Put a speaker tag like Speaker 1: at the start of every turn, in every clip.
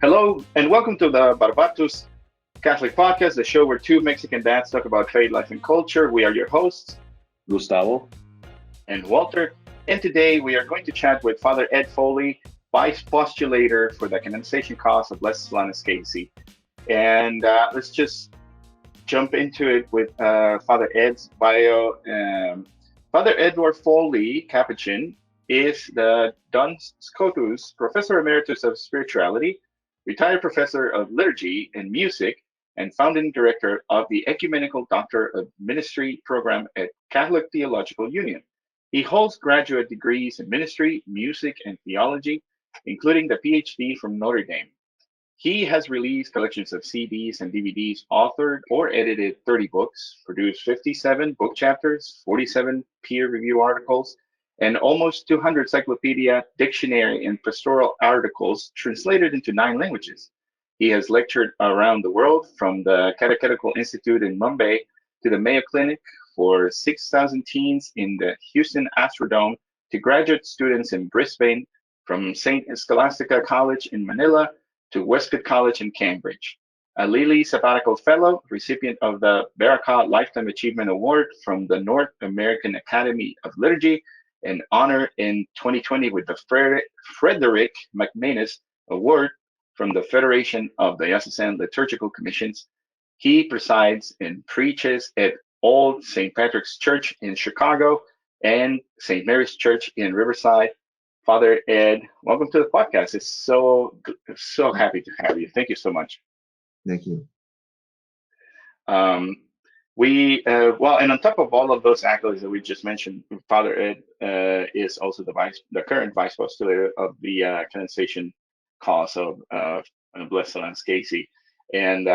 Speaker 1: Hello, and welcome to the Barbatus Catholic Podcast, the show where two Mexican dads talk about faith, life, and culture. We are your hosts,
Speaker 2: Gustavo.
Speaker 1: and Walter. And today we are going to chat with Father Ed Foley, Vice Postulator for the canonization cause of Blessed Solanus Casey. And let's just jump into it with Father Ed's bio. Father Edward Foley, Capuchin, is the Duns Scotus Professor Emeritus of Spirituality, retired Professor of Liturgy and Music, and founding director of the Ecumenical Doctor of Ministry program at Catholic Theological Union. He holds graduate degrees in ministry, music, and theology, including the PhD from Notre Dame. He has released collections of CDs and DVDs, authored or edited 30 books, produced 57 book chapters, 47 peer review articles, and almost 200 encyclopedia, dictionary, and pastoral articles translated into 9 languages. He has lectured around the world, from the Catechetical Institute in Mumbai to the Mayo Clinic for 6,000 teens in the Houston Astrodome to graduate students in Brisbane, from St. Scholastica College in Manila to Westcott College in Cambridge. A Lilly Sabbatical Fellow, recipient of the Baraka Lifetime Achievement Award from the North American Academy of Liturgy, and honor in 2020 with the Frederick McManus Award from the Federation of Diocesan Liturgical Commissions. He presides and preaches at Old St. Patrick's Church in Chicago and St. Mary's Church in Riverside. Father Ed, welcome to the podcast. It's so happy to have you. Thank you so much.
Speaker 3: Thank you.
Speaker 1: And on top of all of those accolades that we just mentioned, Father Ed is also the current vice postulator of the canonization cause of Blessed Solanus Casey. And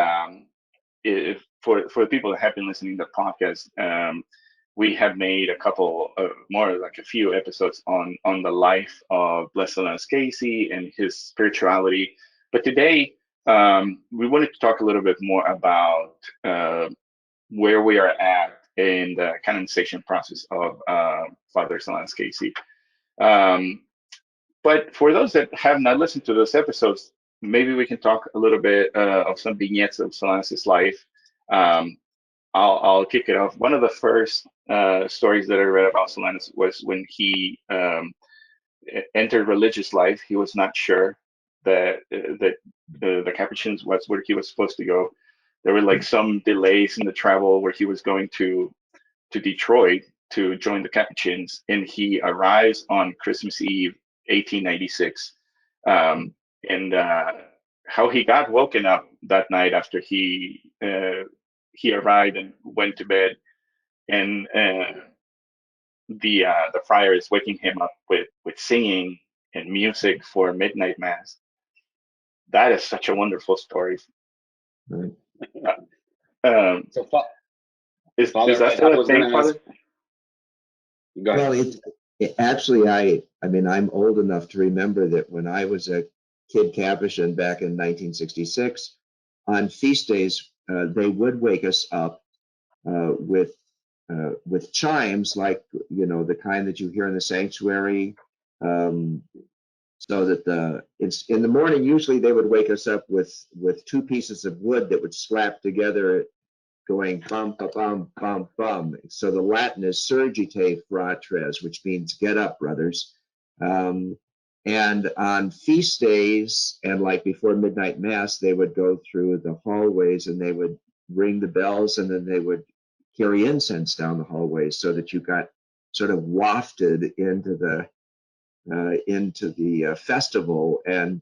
Speaker 1: for the people that have been listening to the podcast, we have made a few episodes on the life of Blessed Solanus Casey and his spirituality. But today, we wanted to talk a little bit more about where we are at in the canonization process of Father Solanus Casey. But for those that have not listened to those episodes, maybe we can talk a little bit of some vignettes of Solanus' life. I'll kick it off. One of the first stories that I read about Solanus was when he entered religious life. He was not sure that the Capuchins was where he was supposed to go. There were like some delays in the travel where he was going to Detroit to join the Capuchins, and he arrives on Christmas Eve, 1896. And how he got woken up that night after he arrived and went to bed, and the friar is waking him up with singing and music for midnight mass. That is such a wonderful story.
Speaker 3: Right.
Speaker 2: So,
Speaker 1: Is
Speaker 2: Father,
Speaker 1: that
Speaker 2: I
Speaker 1: still a
Speaker 2: was
Speaker 1: thing,
Speaker 2: going to
Speaker 1: Father?
Speaker 2: ask. Go ahead.
Speaker 3: Well, actually, I mean, I'm old enough to remember that when I was a kid Capuchin back in 1966, on feast days, they would wake us up with chimes, like, the kind that you hear in the sanctuary. So that it's in the morning. Usually, they would wake us up with 2 pieces of wood that would slap together, going bum bum bum bum bum. So the Latin is surgite fratres, which means get up, brothers. And on feast days and like before midnight mass, they would go through the hallways and they would ring the bells, and then they would carry incense down the hallways so that you got sort of wafted into the festival. And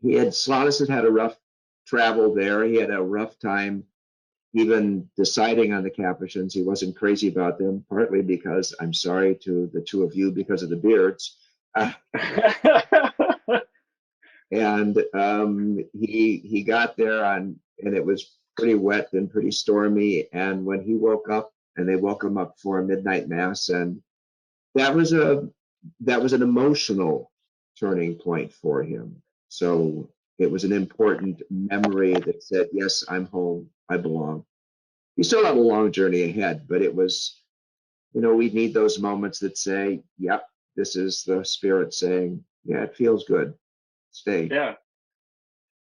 Speaker 3: Solanus had a rough travel there. He had a rough time even deciding on the Capuchins. He wasn't crazy about them, partly because, I'm sorry to the two of you, because of the beards. And he got there and it was pretty wet and pretty stormy. And when he woke up, and they woke him up for a midnight mass, and that was an emotional turning point for him. So it was an important memory that said, yes, I'm home, I belong. We still have a long journey ahead, but it was, we need those moments that say, yep, this is the Spirit saying, yeah, it feels good, stay.
Speaker 1: Yeah.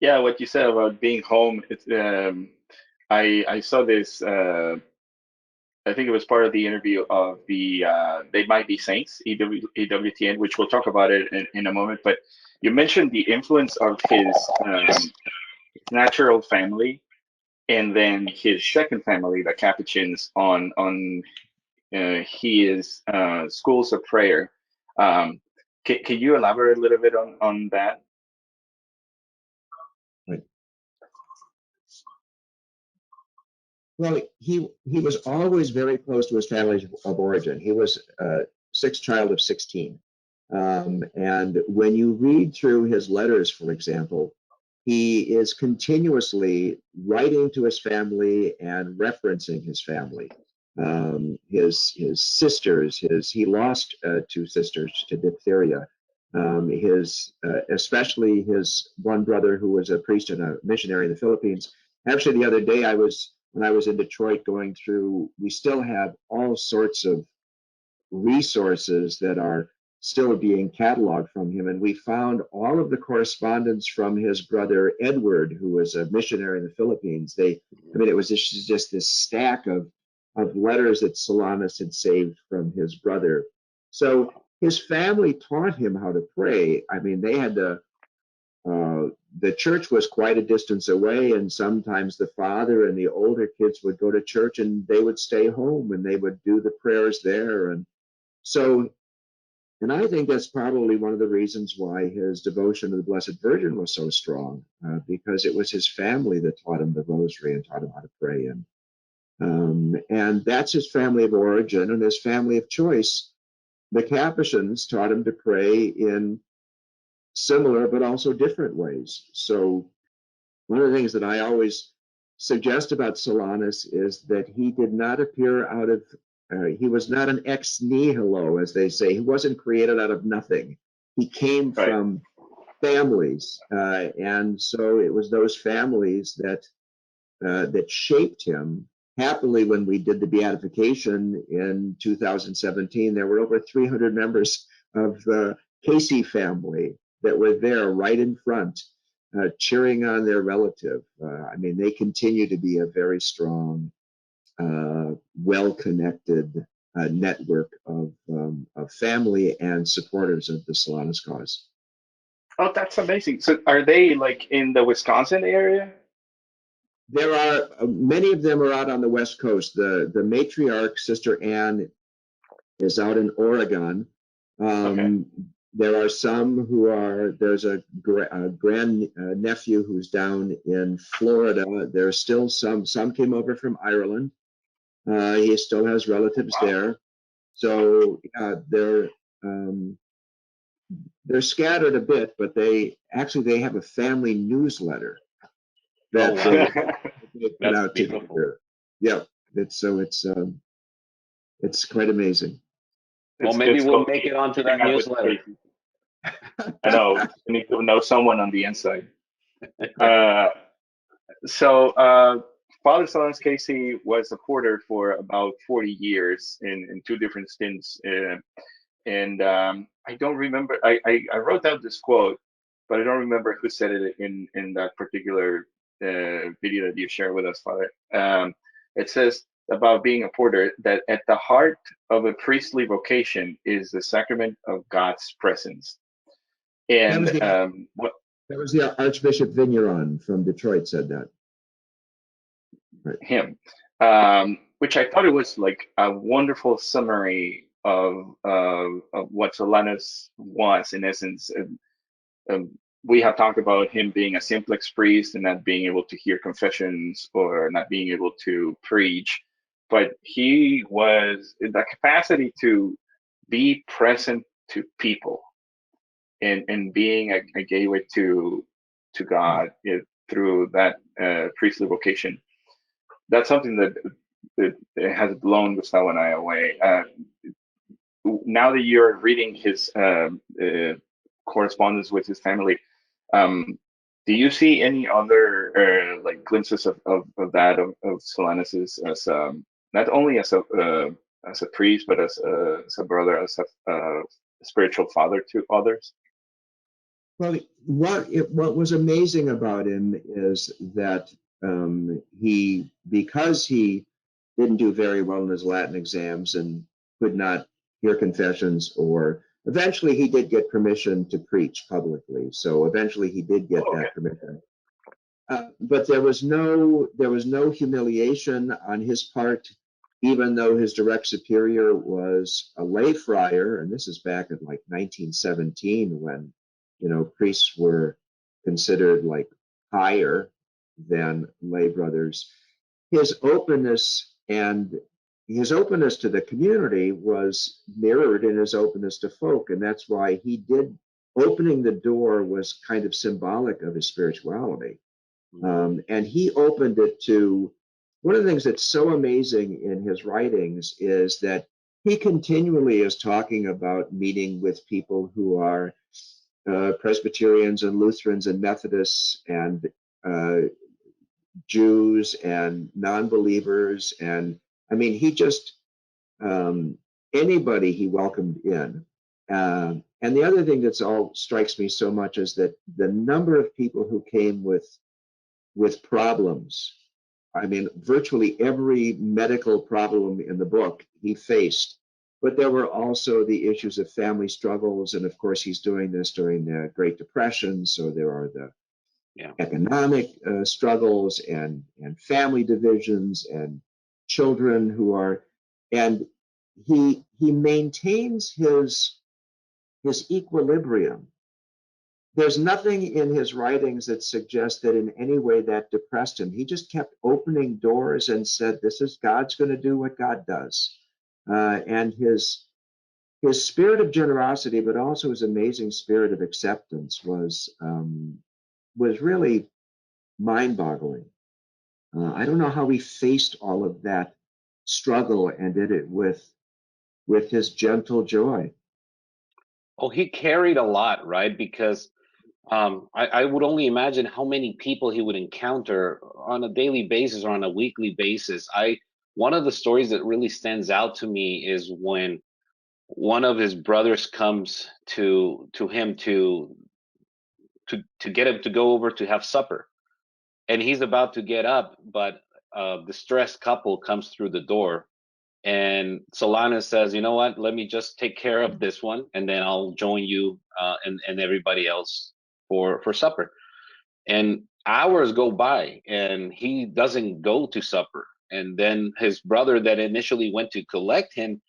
Speaker 1: Yeah, what you said about being home, I saw this. I think it was part of the interview of the They Might Be Saints, EWTN, which we'll talk about it in a moment. But you mentioned the influence of his natural family and then his second family, the Capuchins, on his schools of prayer. Can you elaborate a little bit on that?
Speaker 3: Right. Well, he was always very close to his family of origin. He was sixth child of 16. And when you read through his letters, for example, he is continuously writing to his family and referencing his family. His sisters, he lost two sisters to diphtheria. Especially his one brother who was a priest and a missionary in the Philippines. Actually, the other day when I was in Detroit going through, we still have all sorts of resources that are still being cataloged from him. And we found all of the correspondence from his brother Edward, who was a missionary in the Philippines. I mean, it was just this stack of letters that Solanus had saved from his brother. So his family taught him how to pray. I mean, the church was quite a distance away, and sometimes the father and the older kids would go to church and they would stay home and they would do the prayers there. And so, and I think that's probably one of the reasons why his devotion to the Blessed Virgin was so strong, because it was his family that taught him the rosary and taught him how to pray. And that's his family of origin, and his family of choice. The Capuchins taught him to pray in similar but also different ways. So one of the things that I always suggest about Solanus is that he did not appear out of, he was not an ex nihilo, as they say. He wasn't created out of nothing. He came
Speaker 1: Right.
Speaker 3: from families, and so it was those families that shaped him. Happily, when we did the beatification in 2017, there were over 300 members of the Casey family that were there right in front, cheering on their relative. I mean, they continue to be a very strong, well-connected network of family and supporters of the Solanus cause.
Speaker 1: Oh, that's amazing. So are they like in the Wisconsin area?
Speaker 3: There are many of them are out on the West Coast. The matriarch, Sister Anne, is out in Oregon.
Speaker 1: Okay.
Speaker 3: There are some who are, there's a grand nephew who's down in Florida. There's still some came over from Ireland. He still has relatives
Speaker 1: Wow.
Speaker 3: there. So they're scattered a bit, but they have a family newsletter
Speaker 2: Oh,
Speaker 3: that
Speaker 2: wow.
Speaker 3: they put
Speaker 1: That's
Speaker 3: out
Speaker 1: beautiful.
Speaker 3: together. Yeah, it's quite amazing.
Speaker 2: Well, maybe we'll make it onto that newsletter.
Speaker 1: I know. You need to know someone on the inside. Uh, so Father Solanus Casey was a porter for about 40 years in two different stints. And I don't remember. I wrote down this quote, but I don't remember who said it in that particular video that you shared with us, Father. It says about being a porter that at the heart of a priestly vocation is the sacrament of God's presence. And what
Speaker 3: That was the Archbishop Vigneron from Detroit said that. Right.
Speaker 1: him, which I thought it was like a wonderful summary of what Solanus was in essence. We have talked about him being a simplex priest and not being able to hear confessions or not being able to preach, but he was in the capacity to be present to people and being a gateway to God through that priestly vocation. That's something that has blown Gustavo and I away. Now that you're reading his correspondence with his family, um, do you see any other like glimpses of that of Solanus's as not only as a priest but as a brother, as a spiritual father to others?
Speaker 3: Well, what was amazing about him is that because he didn't do very well in his Latin exams and could not hear confessions, or eventually he did get permission to preach publicly. So eventually he did get
Speaker 1: Okay.
Speaker 3: that permission. But there was no humiliation on his part, even though his direct superior was a lay friar, and this is back in like 1917 when priests were considered like higher than lay brothers. His openness and his openness to the community was mirrored in his openness to folk, and that's why he did opening the door was kind of symbolic of his spirituality. And he opened it to one of the things that's so amazing in his writings is that he continually is talking about meeting with people who are Presbyterians and Lutherans and Methodists and Jews and non-believers. And I mean, he just, anybody he welcomed in. And the other thing that's all strikes me so much is that the number of people who came with problems. I mean, virtually every medical problem in the book he faced, but there were also the issues of family struggles. And of course, he's doing this during the Great Depression. So there are the economic struggles and family divisions and children who are, and he maintains his equilibrium. There's nothing in his writings that suggests that in any way that depressed him. He just kept opening doors and said, "This is God's going to do what God does." And his spirit of generosity, but also his amazing spirit of acceptance, was really mind-boggling. I don't know how he faced all of that struggle and did it with his gentle joy.
Speaker 2: Oh, he carried a lot, right? Because I would only imagine how many people he would encounter on a daily basis or on a weekly basis. One of the stories that really stands out to me is when one of his brothers comes to him to get him to go over to have supper, and he's about to get up, but a distressed couple comes through the door, and Solanus says, "You know what? Let me just take care of this one, and then I'll join you and everybody else for supper." And hours go by and he doesn't go to supper. And then his brother that initially went to collect him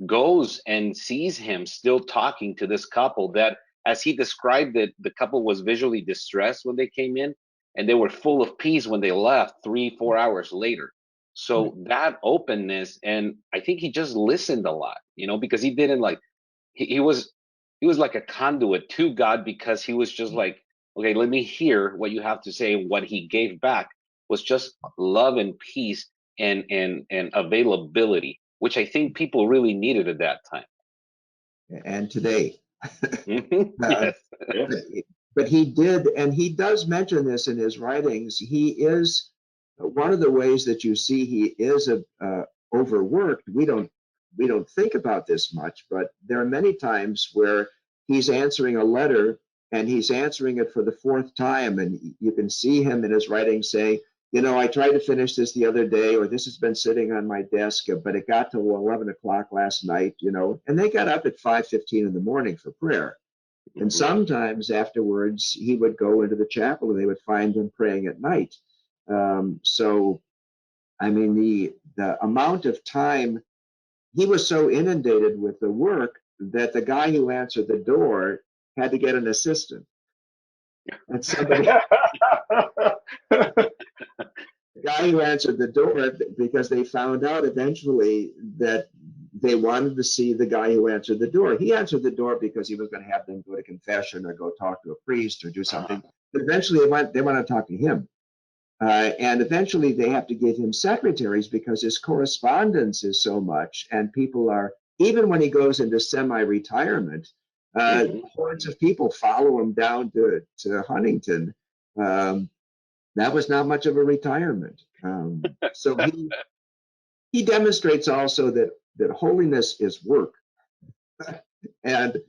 Speaker 2: goes and sees him still talking to this couple that, as he described it, the couple was visually distressed when they came in and they were full of peace when they left 3-4 hours later. So that openness, and I think he just listened a lot, because he didn't like, he was like a conduit to God, because he was just like, okay, let me hear what you have to say. What he gave back was just love and peace and availability, which I think people really needed at that time.
Speaker 3: And today.
Speaker 2: Yes.
Speaker 3: But he did, and he does mention this in his writings. He is one of the ways that you see he is overworked. We don't think about this much, but there are many times where he's answering a letter and he's answering it for the fourth time, and you can see him in his writing saying, I tried to finish this the other day, or this has been sitting on my desk, but it got to 11 o'clock last night, and they got up at 5:15 in the morning for prayer. And sometimes afterwards, he would go into the chapel and they would find him praying at night. So, I mean, the amount of time, he was so inundated with the work that the guy who answered the door had to get an assistant. And the guy who answered the door, because they found out eventually that they wanted to see the guy who answered the door. He answered the door because he was going to have them go to confession or go talk to a priest or do something. But eventually they want to talk to him. And eventually they have to give him secretaries because his correspondence is so much. And people are, even when he goes into semi-retirement, hordes of people follow him down to Huntington. That was not much of a retirement. So he demonstrates also that holiness is work. And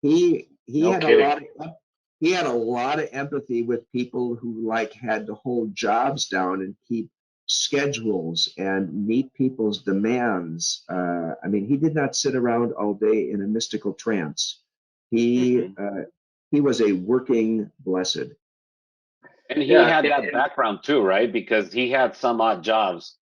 Speaker 3: he had a lot of he had a lot of empathy with people who like had to hold jobs down and keep schedules and meet people's demands. I mean, he did not sit around all day in a mystical trance. He he was a working blessed.
Speaker 2: And he
Speaker 1: Yeah,
Speaker 2: had that background too, right? Because he had some odd jobs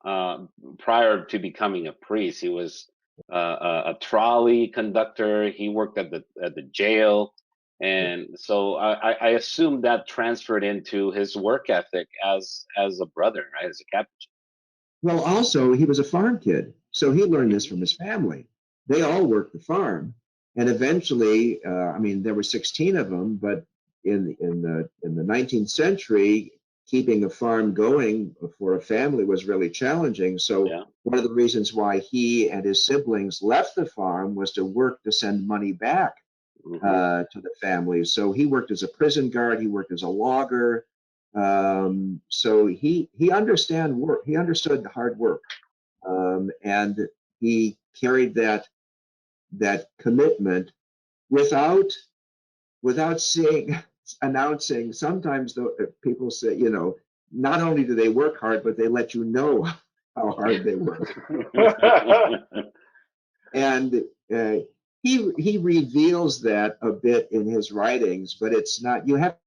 Speaker 2: prior to becoming a priest. He was a trolley conductor. He worked at the jail, and so I assume that transferred into his work ethic as a brother, right? As a Capuchin.
Speaker 3: Well, also he was a farm kid, so he learned this from his family. They all worked the farm, and eventually, I mean, there were 16 of them, but in the 19th century, keeping a farm going for a family was really challenging. So
Speaker 2: Yeah.
Speaker 3: one of the reasons why he and his siblings left the farm was to work to send money back to the family. So he worked as a prison guard. He worked as a logger. So he understand work. He understood hard work, and he carried that commitment without saying announcing. Sometimes though, people say, you know, not only do they work hard, but they let you know how hard they work. And he reveals that a bit in his writings, but it's not. You have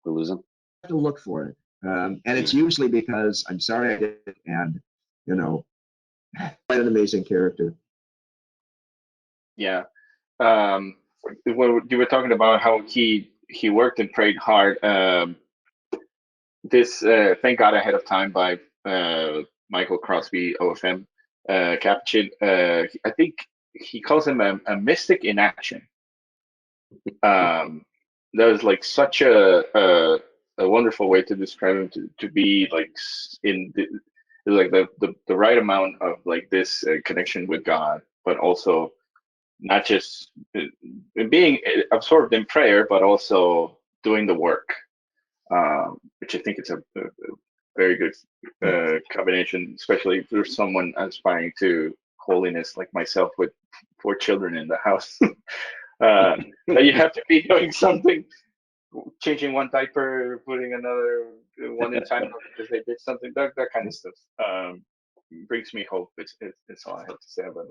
Speaker 2: We lose him.
Speaker 3: to look for it, and it's usually because I'm sorry I did it, and you know, quite an amazing character.
Speaker 1: yeah. When you were talking about how he worked and prayed hard. This Thank God Ahead of Time by Michael Crosby, OFM, Capuchin. I think he calls him a mystic in action. That was like such a wonderful way to describe him, to be like in like the right amount of like this connection with God, but also not just being absorbed in prayer, but also doing the work, which I think it's a very good combination, especially if there's someone aspiring to holiness like myself with 4 children in the house. That you have to be doing something, changing one diaper, putting another one in time because they did something, that kind of stuff. Brings me hope. It's all I have to say about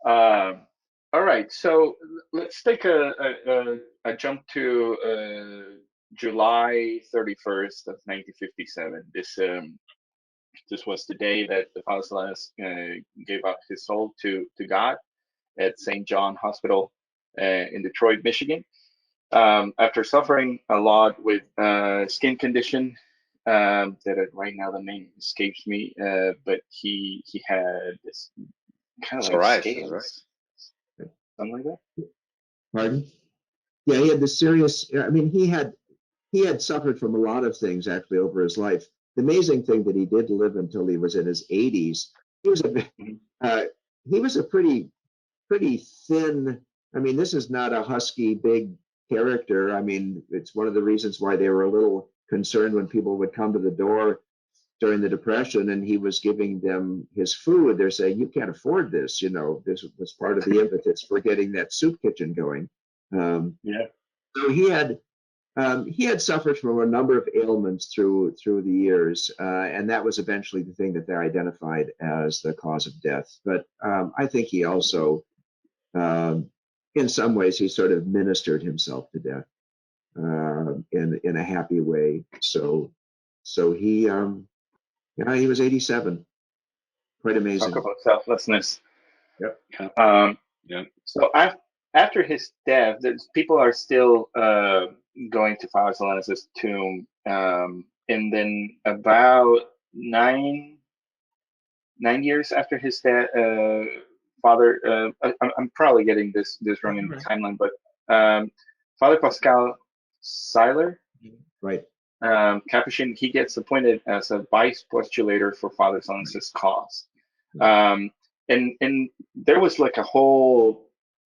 Speaker 1: that. All right, so let's take a jump to July 31st of 1957. This was the day that the Father Solanus gave up his soul to God at St. John Hospital in Detroit, Michigan. After suffering a lot with skin condition, that right now the name escapes me, but he had this kind of like
Speaker 2: Psoriasis,
Speaker 1: scales,
Speaker 2: right?
Speaker 1: something like that.
Speaker 3: Pardon? Yeah, he had this serious. I mean, he had suffered from a lot of things actually over his life. The amazing thing that he did live until he was in his 80s. He was a uh, he was a pretty thin. I mean, this is not a husky big character. I mean, it's one of the reasons why they were a little concerned when people would come to the door during the Depression and he was giving them his food. They're saying, "You can't afford this." You know, this was part of the impetus for getting that soup kitchen going.
Speaker 1: Yeah.
Speaker 3: So he had suffered from a number of ailments through the years, and that was eventually the thing that they identified as the cause of death. But I think he also, in some ways, he sort of ministered himself to death in a happy way. So he, yeah, he was 87. Quite
Speaker 1: Talk
Speaker 3: amazing.
Speaker 1: about selflessness.
Speaker 3: Yep.
Speaker 2: Yeah.
Speaker 1: So after his death, people are still going to Father Solanus' tomb, and then about 9 years after his death, Father, I'm probably getting this wrong in the timeline, but Father Pascal Seiler,
Speaker 3: Right.
Speaker 1: Capuchin, he gets appointed as a vice postulator for Father Solanus' cause. And there was like a whole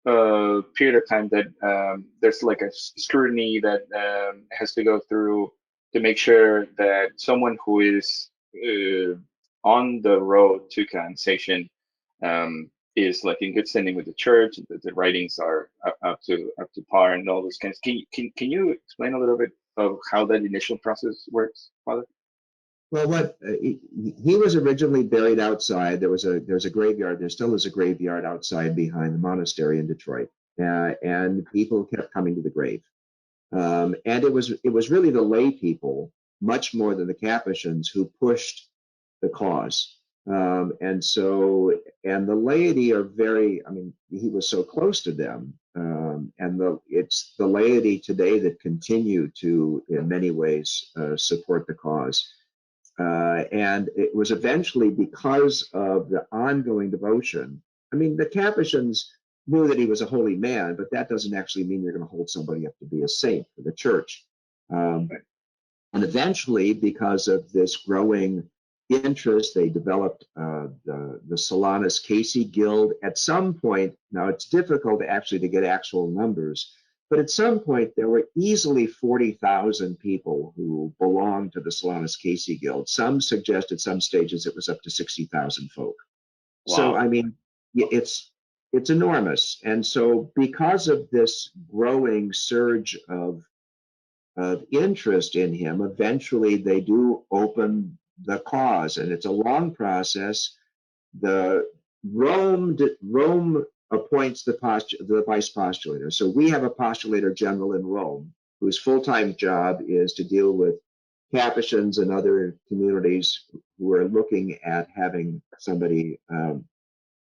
Speaker 1: period of time that there's like a scrutiny that has to go through to make sure that someone who is on the road to canonization is like in good standing with the church. The writings are up to par and all those kinds. Can you explain a little bit of how that initial process works, Father?
Speaker 3: Well, he was originally buried outside. There's a graveyard. There still is a graveyard outside behind the monastery in Detroit, and people kept coming to the grave. And it was really the lay people, much more than the Capuchins, who pushed the cause. And the laity are very, I mean, he was so close to them. And it's the laity today that continue to, in many ways, support the cause. And it was eventually because of the ongoing devotion. I mean, the Capuchins knew that he was a holy man, but that doesn't actually mean you're going to hold somebody up to be a saint for the church. And eventually, because of this growing interest, they developed the Solanus Casey Guild. At some point, now it's difficult to get actual numbers, but at some point there were easily 40,000 people who belonged to the Solanus Casey Guild. Some suggest at some stages it was up to 60,000 folk. Wow. So I mean, it's enormous. And so because of this growing surge of interest in him, eventually they do open the cause, and it's a long process. Rome appoints the vice postulator. So we have a postulator general in Rome whose full-time job is to deal with Capuchins and other communities who are looking at having somebody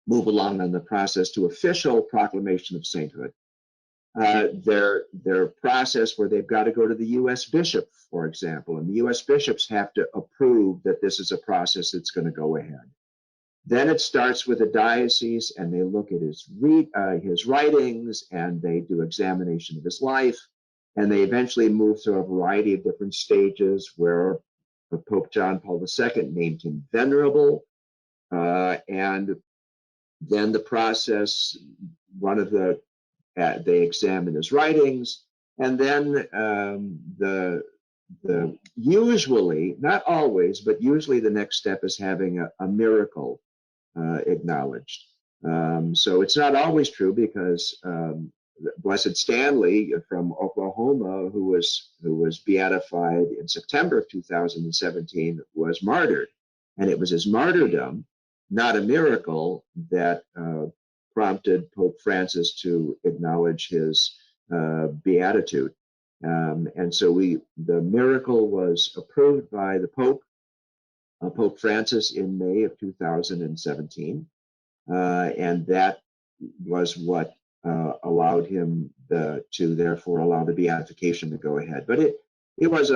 Speaker 3: move along on the process to official proclamation of sainthood. Their process where they've got to go to the U.S. bishop, for example, and the U.S. bishops have to approve that this is a process that's going to go ahead. Then it starts with the diocese, and they look at his writings, and they do examination of his life, and they eventually move through a variety of different stages where Pope John Paul II named him venerable, and then the process, they examine his writings, and then usually, not always, but usually the next step is having a miracle acknowledged. So it's not always true, because Blessed Stanley from Oklahoma, who was beatified in September of 2017, was martyred, and it was his martyrdom, not a miracle, that prompted Pope Francis to acknowledge his beatitude. And so the miracle was approved by the Pope, Pope Francis, in May of 2017. And that was what allowed him to therefore allow the beatification to go ahead. But it was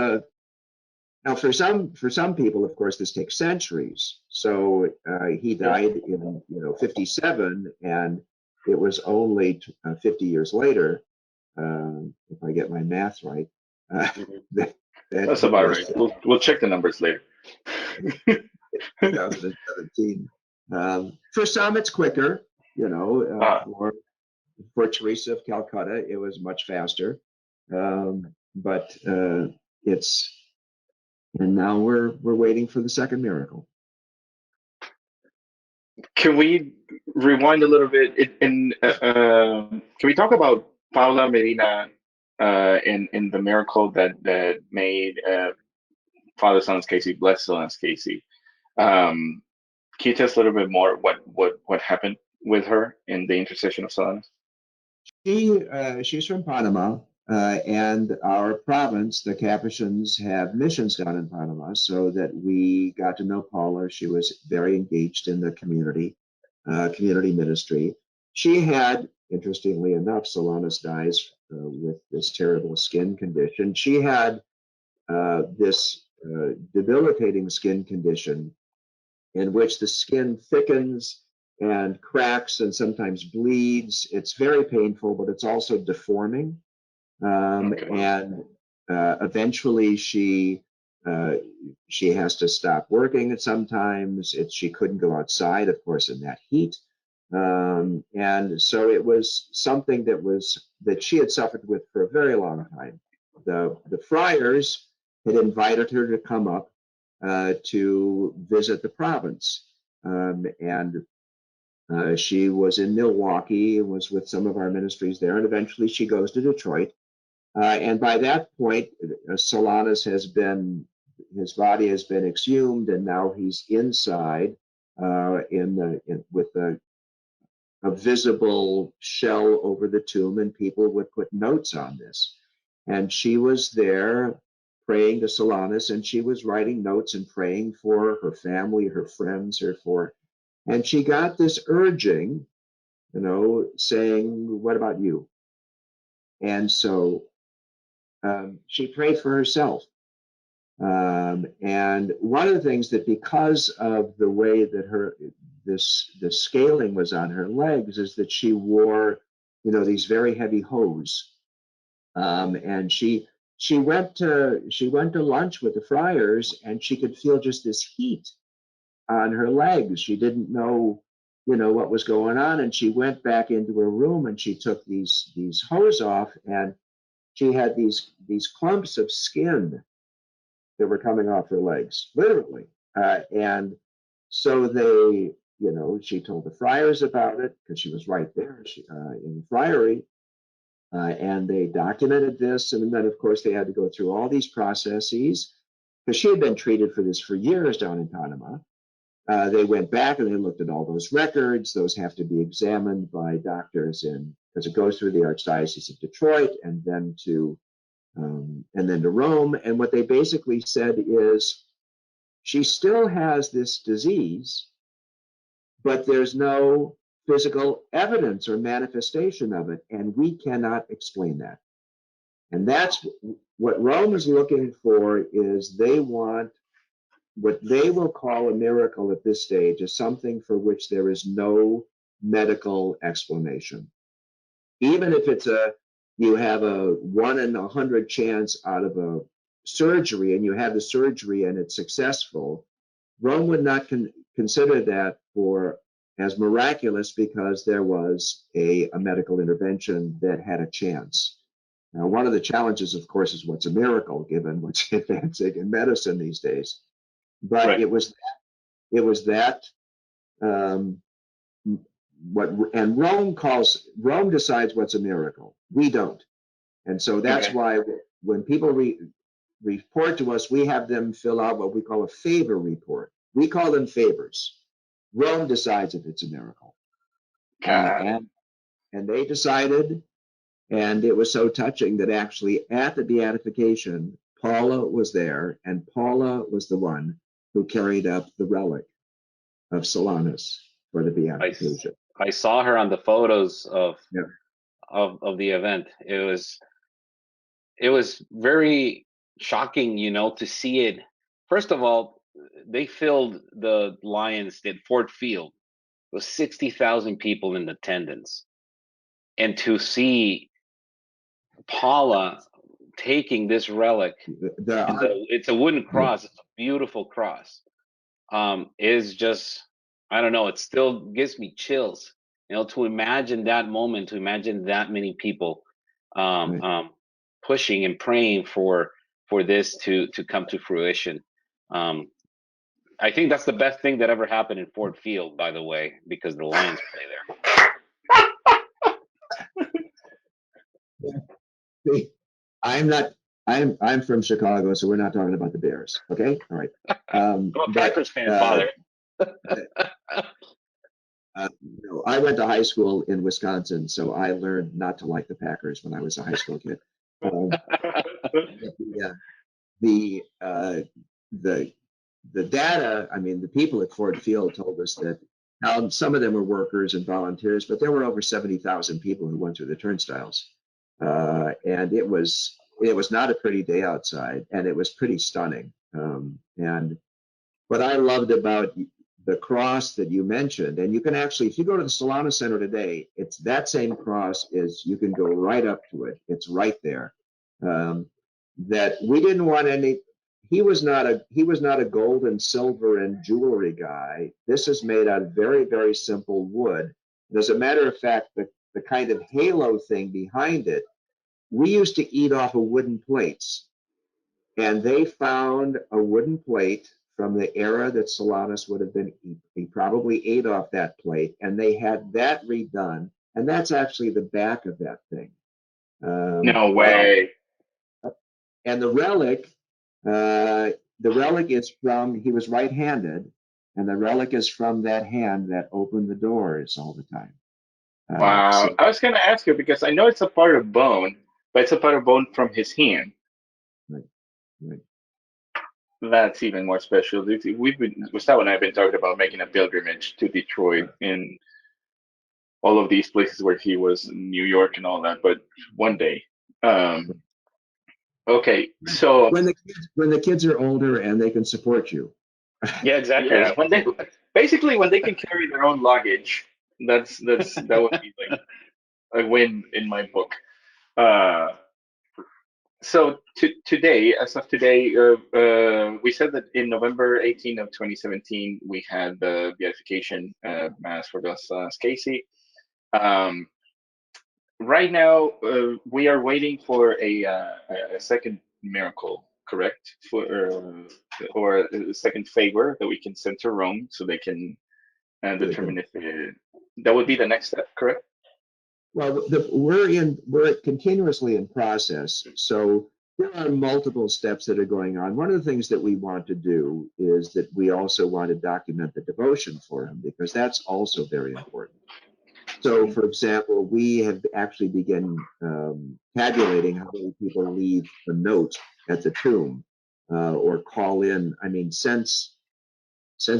Speaker 3: now for some people, of course, this takes centuries. So he died in 57, and it was only 50 years later, if I get my math right.
Speaker 1: That's about right. We'll check the numbers later.
Speaker 3: 2017. For some, it's quicker. For Teresa of Calcutta, it was much faster. But and now we're waiting for the second miracle.
Speaker 1: Can we rewind a little bit? Can we talk about Paula Medina in the miracle that made Father Solanus Casey, Blessed Solanus Casey? Can you tell us a little bit more what happened with her in the intercession of Solanus?
Speaker 3: She's from Panama, and our province, the Capuchins, have missions down in Panama, so that we got to know Paula. She was very engaged in the community ministry. She had, interestingly enough, Solanus dies with this terrible skin condition. She had this debilitating skin condition in which the skin thickens and cracks and sometimes bleeds. It's very painful, but it's also deforming. And eventually she has to stop working sometimes. She couldn't go outside, of course, in that heat. And so it was something that she had suffered with for a very long time. The friars had invited her to come up to visit the province. And She was in Milwaukee and was with some of our ministries there, and eventually she goes to Detroit. And by that point, Solanus his body has been exhumed, and now he's inside with a visible shell over the tomb, and people would put notes on this. And she was there praying to Solanus, and she was writing notes and praying for her family, her friends, and she got this urging, saying, "What about you?" And so she prayed for herself. And one of the things that, because of the way that the scaling was on her legs, is that she wore, these very heavy hose. And she went to lunch with the friars, and she could feel just this heat on her legs. She didn't know, what was going on, and she went back into her room and she took these hose off, and she had these clumps of skin that were coming off her legs, literally. And so she told the friars about it, because she was right there in the friary, and they documented this. And then, of course, they had to go through all these processes, because she had been treated for this for years down in Panama. They went back and they looked at all those records. Those have to be examined by doctors because it goes through the Archdiocese of Detroit and then to Rome. And what they basically said is, she still has this disease, but there's no physical evidence or manifestation of it, and we cannot explain that. And that's what Rome is looking for. Is they want what they will call a miracle at this stage, is something for which there is no medical explanation. Even if you have a 1 in 100 chance out of a surgery, and you have the surgery and it's successful, Rome would not consider that as miraculous, because there was a medical intervention that had a chance. Now, one of the challenges, of course, is what's a miracle, given what's advancing in medicine these days. But
Speaker 1: Right.
Speaker 3: it was that and Rome decides what's a miracle. We don't. And so that's why when people report to us, we have them fill out what we call a favor report. We call them favors. Rome decides if it's a miracle. And they decided, and it was so touching that actually at the beatification, Paula was there, and Paula was the one who carried up the relic of Solanus for the beatification.
Speaker 2: I saw her on the photos of the event. It was very shocking, to see it. First of all, they filled the Lions at Ford Field. It was 60,000 people in attendance. And to see Paula taking this relic, it's a wooden cross. It's a beautiful cross. Is just, I don't know, it still gives me chills, to imagine that moment, to imagine that many people pushing and praying for this to come to fruition. I think that's the best thing that ever happened in Ford Field, by the way, because the Lions play
Speaker 3: there. I'm from Chicago, so we're not talking about the Bears. Okay, all right.
Speaker 2: I'm a Packers fan, Father.
Speaker 3: No, I went to high school in Wisconsin, so I learned not to like the Packers when I was a high school kid. The data, the people at Ford Field told us that some of them were workers and volunteers, but there were over 70,000 people who went through the turnstiles. And it was not a pretty day outside, and it was pretty stunning. And what I loved about the cross that you mentioned, and you can actually, if you go to the Solanus Center today, it's that same cross. You can go right up to it. It's right there. That we didn't want any. He was not a gold and silver and jewelry guy. This is made out of very, very simple wood. And as a matter of fact, the kind of halo thing behind it, we used to eat off of wooden plates. And they found a wooden plate the era that Solanus would have been, he probably ate off that plate, and they had that redone, and that's actually the back of that thing.
Speaker 1: No way.
Speaker 3: And the relic is from, he was right-handed, and the relic is from that hand that opened the doors all the time.
Speaker 1: Wow. I was going to ask you because I know it's a part of bone, but it's a part of bone from his hand.
Speaker 3: Right.
Speaker 1: That's even more special. Gustavo and I have been talking about making a pilgrimage to Detroit and all of these places where he was in New York and all that, but one day. Okay, so
Speaker 3: when the kids are older and they can support you.
Speaker 2: Yeah, exactly.
Speaker 1: yeah, when they can carry their own luggage, that would be like a win in my book. So today, as of today, we said that in November 18 of 2017, we had the beatification mass for Blessed Solanus Casey. Right now, we are waiting for a second miracle, correct? Or a second favor that we can send to Rome, so they can determine if that would be the next step, correct?
Speaker 3: Well, we're continuously in process, so there are multiple steps that are going on. One of the things that we want to do is that we also want to document the devotion for him, because that's also very important. So, for example, we have actually begun tabulating how many people leave a note at the tomb or call in. I mean, since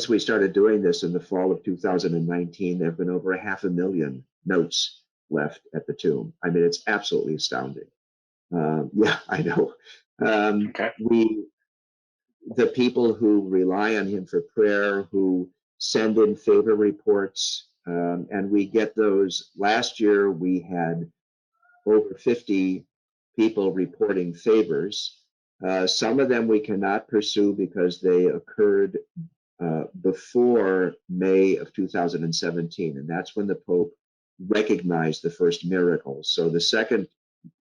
Speaker 3: we started doing this in the fall of 2019, there have been over 500,000 notes left at the tomb. I mean, it's absolutely astounding. Yeah, I know.
Speaker 1: Okay.
Speaker 3: The people who rely on him for prayer, who send in favor reports, and we get those. Last year, we had over 50 people reporting favors. Some of them we cannot pursue because they occurred before May of 2017, and that's when the Pope recognized the first miracle. So the second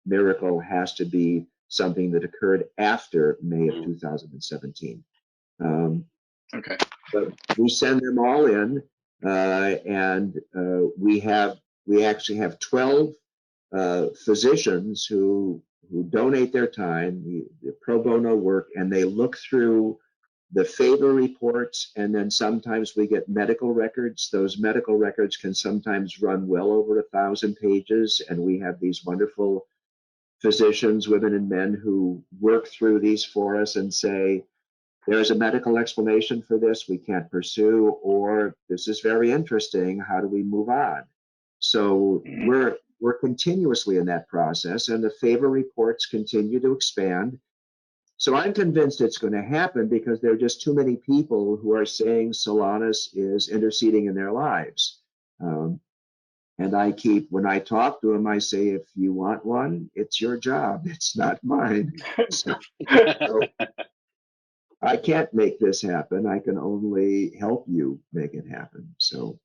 Speaker 3: miracle has to be something that occurred after May of 2017.
Speaker 1: Okay.
Speaker 3: But we send them all in, and we actually have 12 physicians who donate their time, the pro bono work, and they look through the favor reports, and then sometimes we get medical records. Those medical records can sometimes run well over 1,000 pages, and we have these wonderful physicians, women and men, who work through these for us and say, there's a medical explanation for this we can't pursue, or this is very interesting, how do we move on? So we're continuously in that process, and the favor reports continue to expand. So I'm convinced it's going to happen because there are just too many people who are saying Solanus is interceding in their lives. And when I talk to them, I say, if you want one, it's your job. It's not mine. So I can't make this happen. I can only help you make it happen. So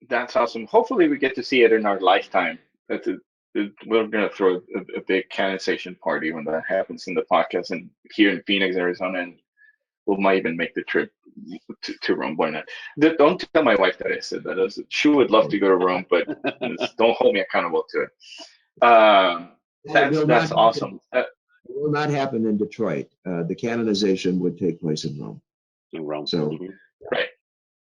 Speaker 1: That's awesome. Hopefully, we get to see it in our lifetime. We're going to throw a big canonization party when that happens in the podcast, and here in Phoenix, Arizona, and we might even make the trip to Rome. Why not? Don't tell my wife that I said that. She would love to go to Rome, but don't hold me accountable to it. That's awesome.
Speaker 3: It will not happen in Detroit. The canonization would take place in Rome.
Speaker 2: In Rome.
Speaker 3: So,
Speaker 1: right.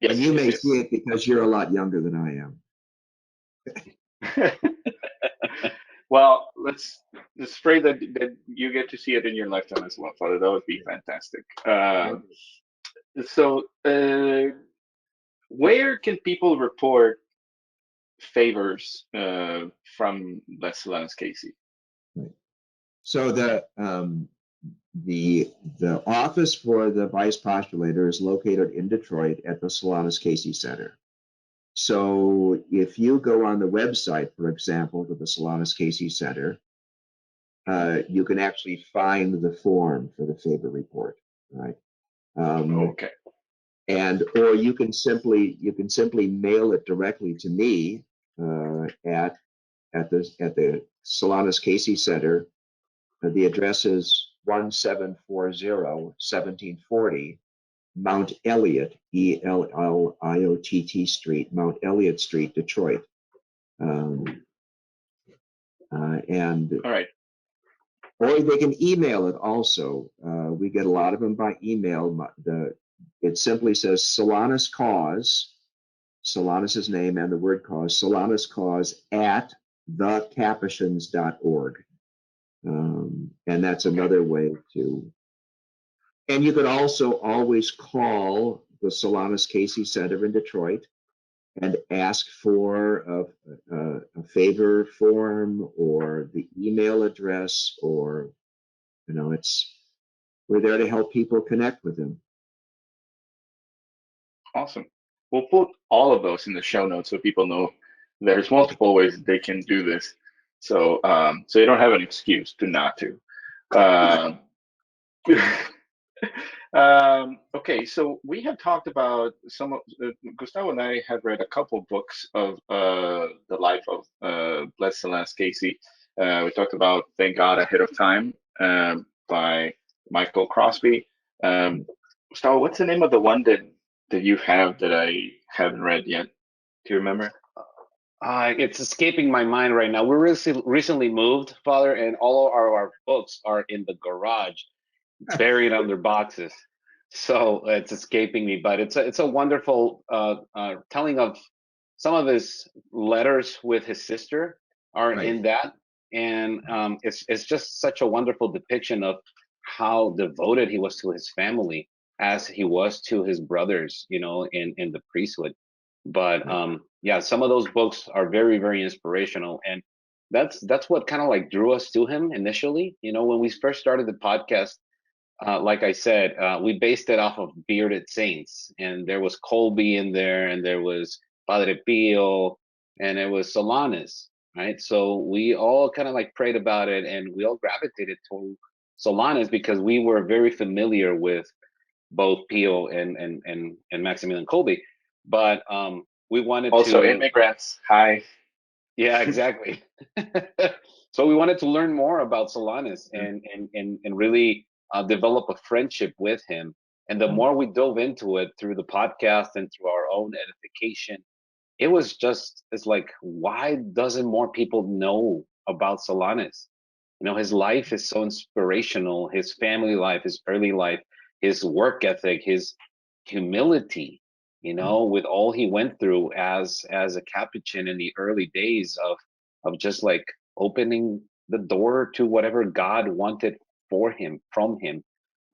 Speaker 1: Yes,
Speaker 3: and you may see it because you're a lot younger than I am.
Speaker 1: Well, let's pray that you get to see it in your lifetime as well, Father. That would be fantastic. So, where can people report favors from Blessed Solanus Casey?
Speaker 3: Right. So the office for the vice postulator is located in Detroit at the Solanus Casey Center. So if you go on the website, for example, to the Solanus Casey Center, you can actually find the form for the favor report, right?
Speaker 1: Okay.
Speaker 3: Or you can simply mail it directly to me at the Solanus Casey Center. The address is 1740, 1740, Mount Elliott, Elliott Street, Mount Elliott Street, Detroit. And
Speaker 1: All right.
Speaker 3: or they can email it also. We get a lot of them by email. It simply says Solanus Cause, Solanus's name and the word cause, Solanus Cause at thecapuchins.org. And that's another way to. And you could also always call the Solanus Casey Center in Detroit and ask for a favor form or the email address, or, you know, we're there to help people connect with him.
Speaker 1: Awesome. We'll put all of those in the show notes so people know there's multiple ways that they can do this. So, so you don't have an excuse to not to. Okay, so we have talked about some of Gustavo and I have read a couple books of the life of Blessed Solanus Casey. We talked about Thank God Ahead of Time by Michael Crosby. Gustavo, what's the name of the one that you have that I haven't read yet? Do you remember?
Speaker 2: It's escaping my mind right now. We're recently moved, Father, and all of our books are in the garage, buried under boxes. So it's escaping me, but it's a wonderful telling of some of his letters with his sister are
Speaker 3: Right.
Speaker 2: in that, and it's just such a wonderful depiction of how devoted he was to his family as he was to his brothers, you know, in the priesthood. But yeah, some of those books are very, very inspirational, and that's what kind of like drew us to him initially. You know, when we first started the podcast, like I said, we based it off of bearded saints, and there was Colby in there, and there was Padre Pio, and there was Solanus, right? So we all kind of like prayed about it, and we all gravitated to Solanus because we were very familiar with both Pio and Maximilian Kolbe, but we wanted
Speaker 1: Also,
Speaker 2: to.
Speaker 1: immigrants. Hi.
Speaker 2: Yeah, exactly. So we wanted to learn more about Solanus and really develop a friendship with him. And the more we dove into it through the podcast and through our own edification, it's like, why doesn't more people know about Solanus? You know, his life is so inspirational, his family life, his early life, his work ethic, his humility, you know, with all he went through as a Capuchin in the early days of just like opening the door to whatever God wanted for him, from him.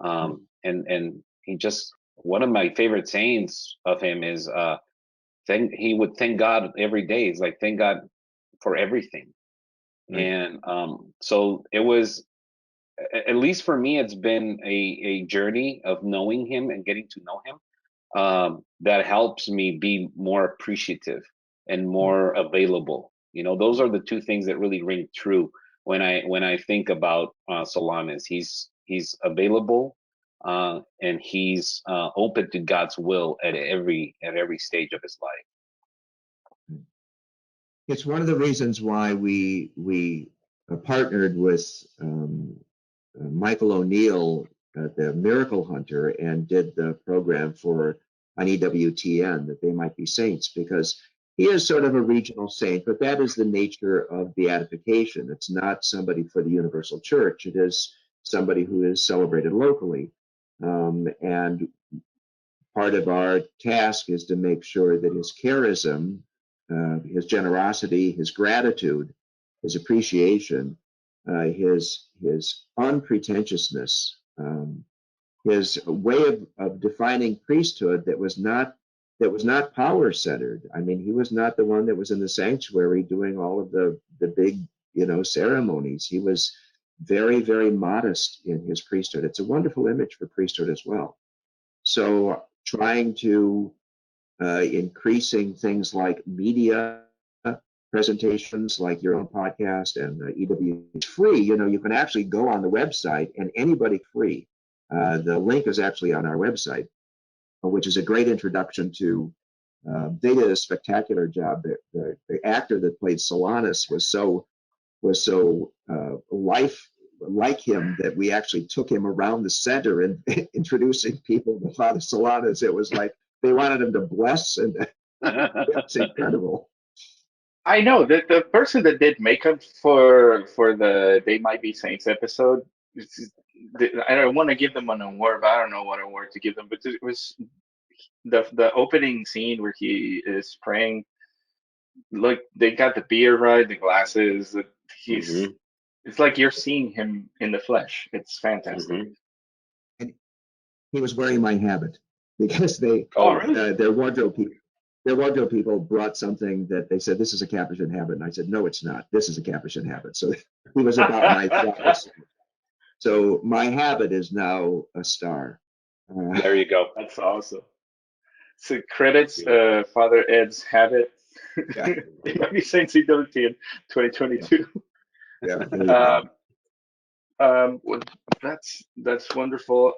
Speaker 2: And he just, one of my favorite sayings of him is he would thank God every day. It's like, thank God for everything.
Speaker 3: Right.
Speaker 2: And so it was, at least for me, it's been a journey of knowing him and getting to know him that helps me be more appreciative and more available. You know, those are the two things that really ring true when I think about Solanus. He's available and he's open to God's will at every stage of his life.
Speaker 3: It's one of the reasons why we partnered with Michael O'Neill, the Miracle Hunter, and did the program for on EWTN that they might be saints, because he is sort of a regional saint, but that is the nature of beatification. It's not somebody for the universal church. It is somebody who is celebrated locally. And part of our task is to make sure that his charism, his generosity, his gratitude, his appreciation, his unpretentiousness, his way of defining priesthood that was not power centered. I mean, he was not the one that was in the sanctuary doing all of the big, you know, ceremonies. He was very, very modest in his priesthood. It's a wonderful image for priesthood as well. So trying to increasing things like media presentations, like your own podcast and EW, it's free. You know, you can actually go on the website and anybody free. The link is actually on our website, which is a great introduction to. They did a spectacular job. The actor that played Solanus was so like him that we actually took him around the center and introducing people to Father Solanus. It was like they wanted him to bless, and it's incredible.
Speaker 1: I know that the person that did makeup for the They Might Be Saints episode, I don't want to give them an award, but I don't know what award to give them. But it was the opening scene where he is praying. Look, they got the beard right, the glasses. He's It's like you're seeing him in the flesh. It's fantastic.
Speaker 3: And he was wearing my habit because
Speaker 1: Really?
Speaker 3: their wardrobe people brought something that they said, this is a Capuchin habit. And I said, no, it's not. This is a Capuchin habit. So he was about my flowers. So my habit is now a star.
Speaker 2: There you go.
Speaker 1: That's awesome. So credits Father Ed's habit.
Speaker 3: Yeah.
Speaker 1: It might be Saint Fidelity in 2022.
Speaker 3: Yeah.
Speaker 1: Well, that's wonderful.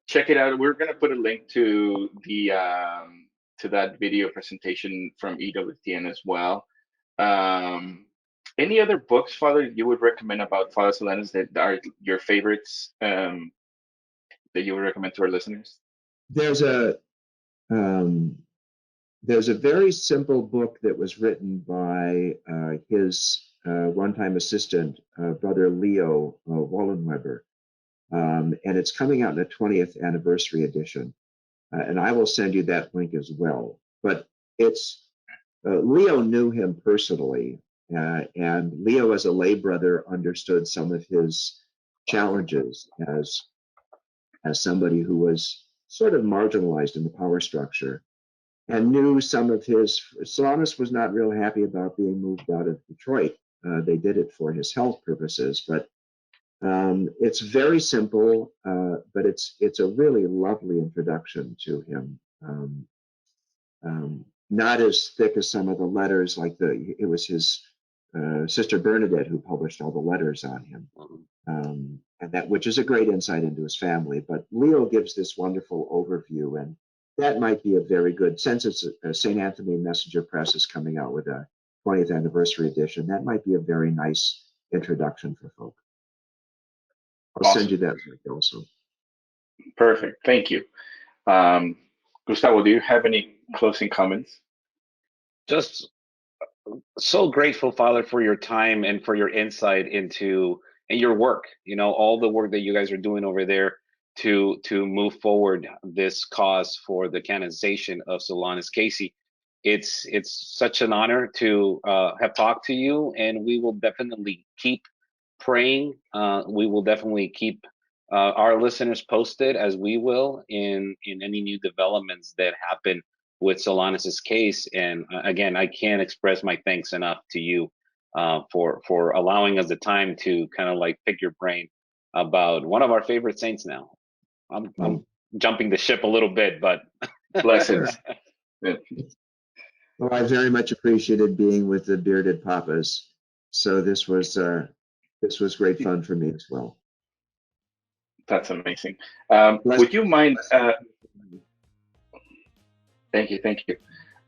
Speaker 1: Check it out. We're gonna put a link to the to that video presentation from EWTN as well. Any other books, Father, you would recommend about Father Solanus that are your favorites, that you would recommend to our listeners?
Speaker 3: There's a very simple book that was written by his one-time assistant, Brother Leo Wallenweber, and it's coming out in the 20th anniversary edition. And I will send you that link as well. But it's Leo knew him personally, and Leo, as a lay brother, understood some of his challenges as somebody who was sort of marginalized in the power structure, and knew some of his. Solanus was not real happy about being moved out of Detroit. They did it for his health purposes, but it's very simple, but it's a really lovely introduction to him. Not as thick as some of the letters, like it was his Sister Bernadette who published all the letters on him, and that, which is a great insight into his family. But Leo gives this wonderful overview, and that might be a very good, since it's St. Anthony Messenger Press is coming out with a 20th anniversary edition, that might be a very nice introduction for folk. I'll send you that link also.
Speaker 1: Perfect. Thank you. Gustavo, do you have any closing comments?
Speaker 2: Just so grateful, Father, for your time and for your insight into your work. You know, all the work that you guys are doing over there to move forward this cause for the canonization of Solanus Casey. It's such an honor to have talked to you, and we will definitely keep praying. We will definitely keep our listeners posted, as we will, in any new developments that happen with Solanus's case. And again, I can't express my thanks enough to you for allowing us the time to kind of like pick your brain about one of our favorite saints now. I'm jumping the ship a little bit, but
Speaker 1: blessings.
Speaker 3: Well, I very much appreciated being with the bearded papas. So this was great fun for me as well.
Speaker 1: That's amazing. Would you mind? Thank you.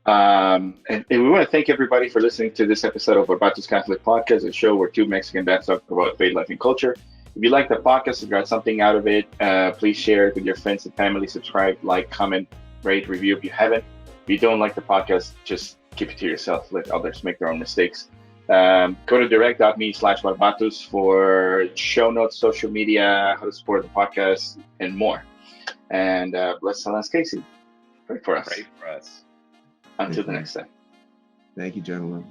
Speaker 1: And we want to thank everybody for listening to this episode of Barbatus Catholic Podcast, a show where two Mexican dads talk about faith, life, and culture. If you like the podcast, if you got something out of it, please share it with your friends and family. Subscribe, like, comment, rate, review if you haven't. If you don't like the podcast, just keep it to yourself. Let others make their own mistakes. Go to direct.me/Barbatus for show notes, social media, how to support the podcast, and more. And Blessed Solanus Casey, pray for us.
Speaker 2: Pray for us.
Speaker 1: Until the next time.
Speaker 3: Thank you, gentlemen.